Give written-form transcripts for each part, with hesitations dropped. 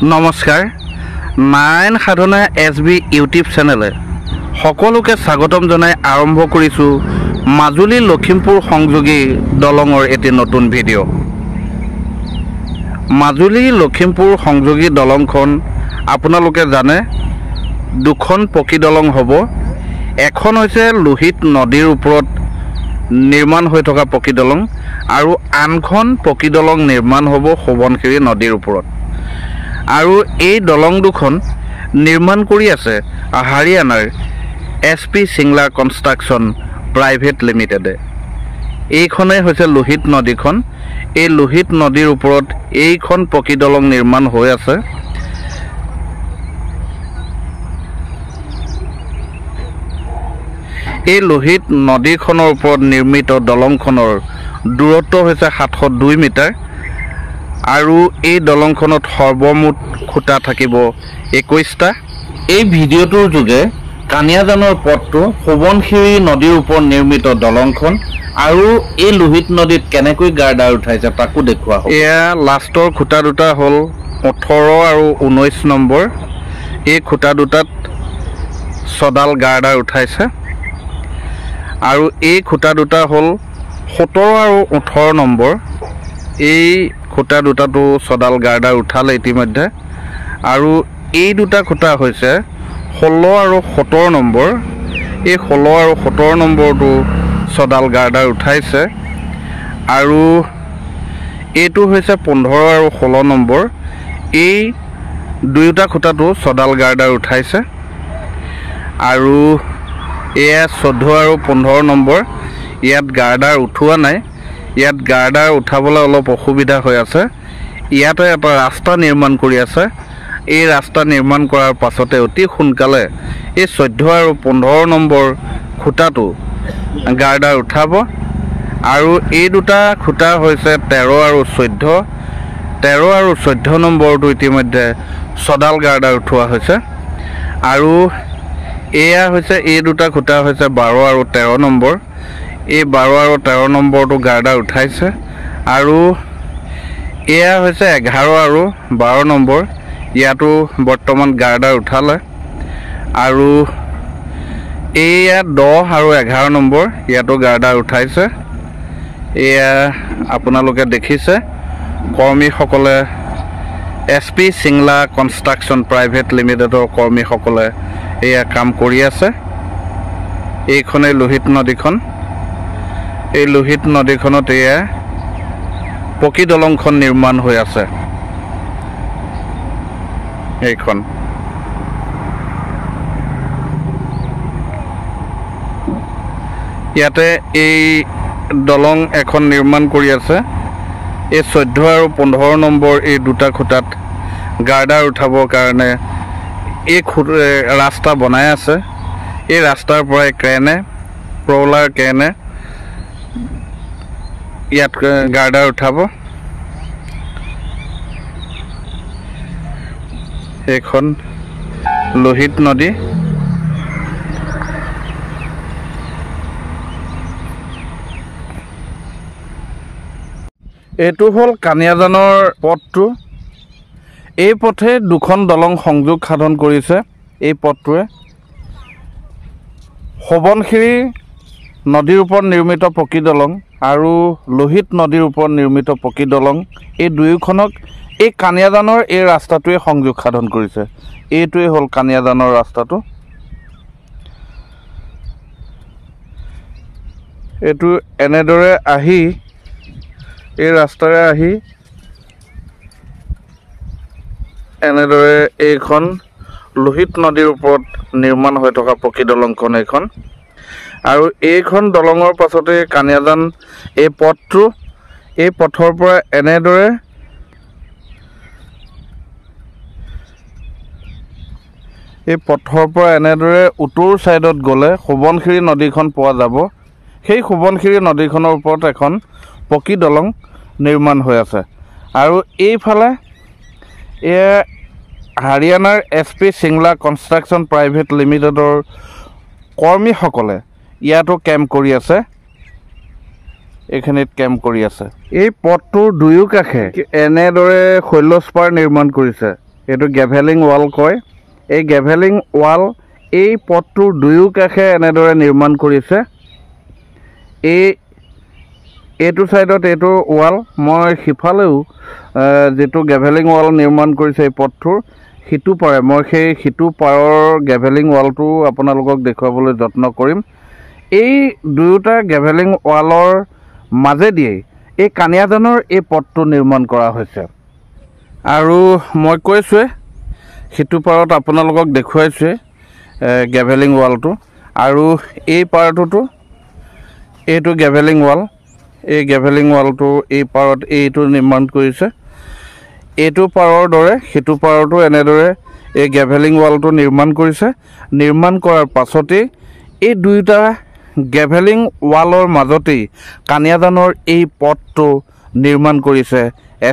নমস্কাৰ নাৰায়ণ সাধনা S B YouTube চেনেলে সকলোকে স্বাগতম জনাই আৰম্ভ কৰিছোঁ মাজুলী লখিমপুৰ সংযোগী দলঙৰ এটি নতুন ভিডিঅ'। মাজুলী লখিমপুৰ সংযোগী দলংখন আপোনালোকে জানে দুখন পকী দলং হ'ব। এখন হৈছে লোহিত নদীৰ ওপৰত নিৰ্মাণ হৈ থকা পকী দলং আৰু আনখন পকী দলং নিৰ্মাণ হ'ব সোৱণশিৰি নদীৰ ওপৰত। আৰু এই দলং দুখন নিৰ্মাণ কৰি আছে হাৰিয়ানাৰ SP সিংলা কনষ্ট্ৰাকশ্যন প্ৰাইভেট লিমিটেডে। এইখনেই হৈছে লোহিত নদীখন। এই লোহিত নদীৰ ওপৰত এইখন পকী দলং নিৰ্মাণ হৈ আছে। এই লোহিত নদীখনৰ ওপৰত নিৰ্মিত দলংখনৰ দূৰত্ব হৈছে 702 মিটাৰ আৰু এই দলংখনত সৰ্বমুঠ খুঁটা থাকিব 21টা। এই ভিডিঅ'টোৰ যোগে কানিয়াজানৰ পথটো সোৱণশিৰি নদীৰ ওপৰত নিৰ্মিত দলংখন আৰু এই লোহিত নদীত কেনেকৈ গাৰ্ডাৰ উঠাইছে তাকো দেখুওৱা হ'ব। এয়া লাষ্টৰ খুঁটা দুটা হ'ল 18 আৰু 19 নম্বৰ। এই খুঁটা দুটাত ছডাল গাৰ্ডাৰ উঠাইছে আৰু এই খুঁটা দুটা হ'ল 17 আৰু 18 নম্বৰ। এই খুঁটা দুটাটো ছডাল গাৰ্ডাৰ উঠালে ইতিমধ্যে। আৰু এই দুটা খুঁটা হৈছে 16 আৰু 17 নম্বৰ। এই 16 আৰু 17 নম্বৰটো ছডাল গাৰ্ডাৰ উঠাইছে আৰু এইটো হৈছে 15 আৰু 16 নম্বৰ। এই দুয়োটা খুঁটাটো ছডাল গাৰ্ডাৰ উঠাইছে আৰু এয়া 14 আৰু 15 নম্বৰ। ইয়াত গাৰ্ডাৰ উঠোৱা নাই। ইয়াত গাৰ্ডাৰ উঠাবলৈ অলপ অসুবিধা হৈ আছে। ইয়াতে এটা ৰাস্তা নিৰ্মাণ কৰি আছে। এই ৰাস্তা নিৰ্মাণ কৰাৰ পাছতে অতি সোনকালে এই 14 আৰু 15 নম্বৰ খুঁটাটো গাৰ্ডাৰ উঠাব। আৰু এই দুটা খুঁটা হৈছে 13 আৰু 14। 13 আৰু 14 নম্বৰটো ইতিমধ্যে ছডাল গাৰ্ডাৰ উঠোৱা হৈছে আৰু এয়া হৈছে এই দুটা খুঁটা হৈছে 12 আৰু 13 নম্বৰ। এই 12 আৰু 13 নম্বৰটো গাৰ্ডাৰ উঠাইছে আৰু এয়া হৈছে 11 আৰু 12 নম্বৰ। ইয়াতো বৰ্তমান গাৰ্ডাৰ উঠালে আৰু এয়া 10 আৰু 11 নম্বৰ। ইয়াতো গাৰ্ডাৰ উঠাইছে। এয়া আপোনালোকে দেখিছে কৰ্মীসকলে SP সিংলা কনষ্ট্ৰাকশ্যন প্ৰাইভেট লিমিটেডৰ কৰ্মীসকলে এয়া কাম কৰি আছে। এইখনেই লোহিত নদীখন। এই লোহিত নদীখনত এয়া পকী দলংখন নিৰ্মাণ হৈ আছে। এইখন ইয়াতে এই দলং এখন নিৰ্মাণ কৰি আছে। এই 14 আৰু 15 নম্বৰ এই দুটা খুঁটাত গাৰ্ডাৰ উঠাবৰ কাৰণে এই ৰাস্তা বনাই আছে। এই ৰাস্তাৰ পৰাই ক্ৰেনে প্ৰলাৰ ক্ৰেনে ইয়াত গাৰ্ডাৰ উঠাব। এইখন লোহিত নদী। এইটো হ'ল কানিয়াজানৰ পথটো। এই পথে দুখন দলং সংযোগ সাধন কৰিছে। এই পথটোৱে সোৱণশিৰি নদীৰ ওপৰত নিৰ্মিত পকী দলং আৰু লোহিত নদীৰ ওপৰত নিৰ্মিত পকী দলং এই দুয়োখনক এই কানিয়াজানৰ এই ৰাস্তাটোৱে সংযোগ সাধন কৰিছে। এইটোৱে হ'ল কানিয়াজানৰ ৰাস্তাটো। এইটো এনেদৰে আহি এই ৰাস্তাৰে আহি এনেদৰে এইখন লোহিত নদীৰ ওপৰত নিৰ্মাণ হৈ থকা পকী দলংখন এইখন। আৰু এইখন দলঙৰ পাছতে কানিয়াজান এই পথটো এই পথৰ পৰা এনেদৰে উত্তৰ ছাইডত গ'লে সোৱণশিৰি নদীখন পোৱা যাব। সেই সোৱণশিৰি নদীখনৰ ওপৰত এখন পকী দলং নিৰ্মাণ হৈ আছে। আৰু এইফালে এয়া হাৰিয়ানাৰ SP সিংলা কনষ্ট্ৰাকশ্যন প্ৰাইভেট লিমিটেডৰ কৰ্মীসকলে ইয়াতো কেম্প কৰি আছে। এইখিনিত কেম্প কৰি আছে। এই পথটোৰ দুয়ো কাষে এনেদৰে শৈলস্পাৰ নিৰ্মাণ কৰিছে। এইটো গেভেলিং ৱাল কয়। এই গেভেলিং ৱাল এই পথটোৰ দুয়ো কাষে এনেদৰে নিৰ্মাণ কৰিছে। এইটো ছাইডত এইটো ৱাল, মই সিফালেও যিটো গেভেলিং ৱাল নিৰ্মাণ কৰিছে এই পথটোৰ সিটো পাৰে, মই সেই সিটো পাৰৰ গেভেলিং ৱালটো আপোনালোকক দেখুৱাবলৈ যত্ন কৰিম। এই দুয়োটা গেভেলিং ৱালৰ মাজেদিয়েই এই কানিয়াজানৰ এই পথটো নিৰ্মাণ কৰা হৈছে। আৰু মই কৈছোঁৱে সিটো পাৰত আপোনালোকক দেখুৱাইছোঁৱে গেভেলিং ৱালটো। আৰু এই পাৰটোতো এইটো গেভেলিং ৱাল, এই গেভেলিং ৱালটো এই পাৰত এইটো নিৰ্মাণ কৰিছে। এইটো পাৰৰ দৰে সিটো পাৰতো এনেদৰে এই গেভেলিং ৱালটো নিৰ্মাণ কৰিছে। নিৰ্মাণ কৰাৰ পাছতেই এই দুয়োটা গেভেলিং ৱালৰ মাজতেই কানিয়াজানৰ এই পথটো নিৰ্মাণ কৰিছে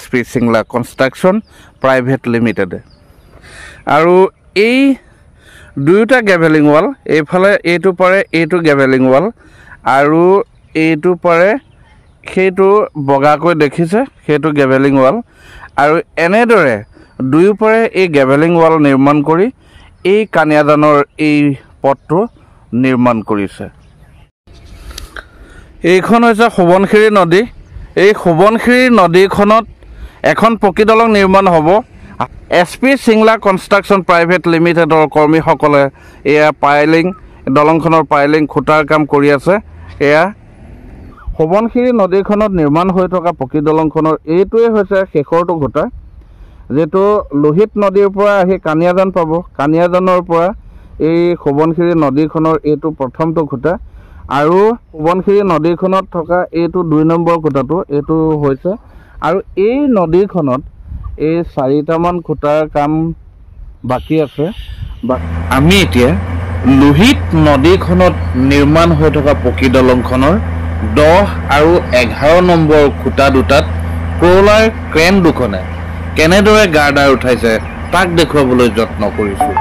SP চিংলা কনষ্ট্ৰাকশ্যন প্ৰাইভেট লিমিটেডে। আৰু এই দুয়োটা গেভেলিং ৱাল, এইফালে এইটো পাৰে এইটো গেভেলিং ৱাল, আৰু এইটো পাৰে সেইটো বগাকৈ দেখিছে সেইটো গেভেলিং ৱাল। আৰু এনেদৰে দুয়োপাৰে এই গেভেলিং ৱাল নিৰ্মাণ কৰি এই কানিয়াজানৰ এই পথটো নিৰ্মাণ কৰিছে। এইখন হৈছে সোৱণশিৰি নদী। এই সোৱণশিৰি নদীখনত এখন পকী দলং নিৰ্মাণ হ'ব। SP চিংলা কনষ্ট্ৰাকশ্যন প্ৰাইভেট লিমিটেডৰ কৰ্মীসকলে এয়া পাইলিং, দলংখনৰ পাইলিং খুঁটাৰ কাম কৰি আছে। এয়া সোৱণশিৰি নদীখনত নিৰ্মাণ হৈ থকা পকী দলংখনৰ এইটোৱে হৈছে শেষৰটো খুঁটা, যিটো লোহিত নদীৰ পৰা আহি কানিয়াজান পাব। কানিয়াজানৰ পৰা এই সোৱণশিৰি নদীখনৰ এইটো প্ৰথমটো খুঁটা, আৰু সোৱণশিৰি নদীখনত থকা এইটো 2 নম্বৰ খুঁটাটো এইটো হৈছে। আৰু এই নদীখনত এই 4টামান খুঁটাৰ কাম বাকী আছে। আমি এতিয়া লোহিত নদীখনত নিৰ্মাণ হৈ থকা পকী দলংখনৰ 10 আৰু 11 নম্বৰ খুঁটা দুটাত ক্ৰলাৰ ক্ৰেন দুখনে কেনেদৰে গাৰ্ডাৰ উঠাইছে তাক দেখুৱাবলৈ যত্ন কৰিছোঁ।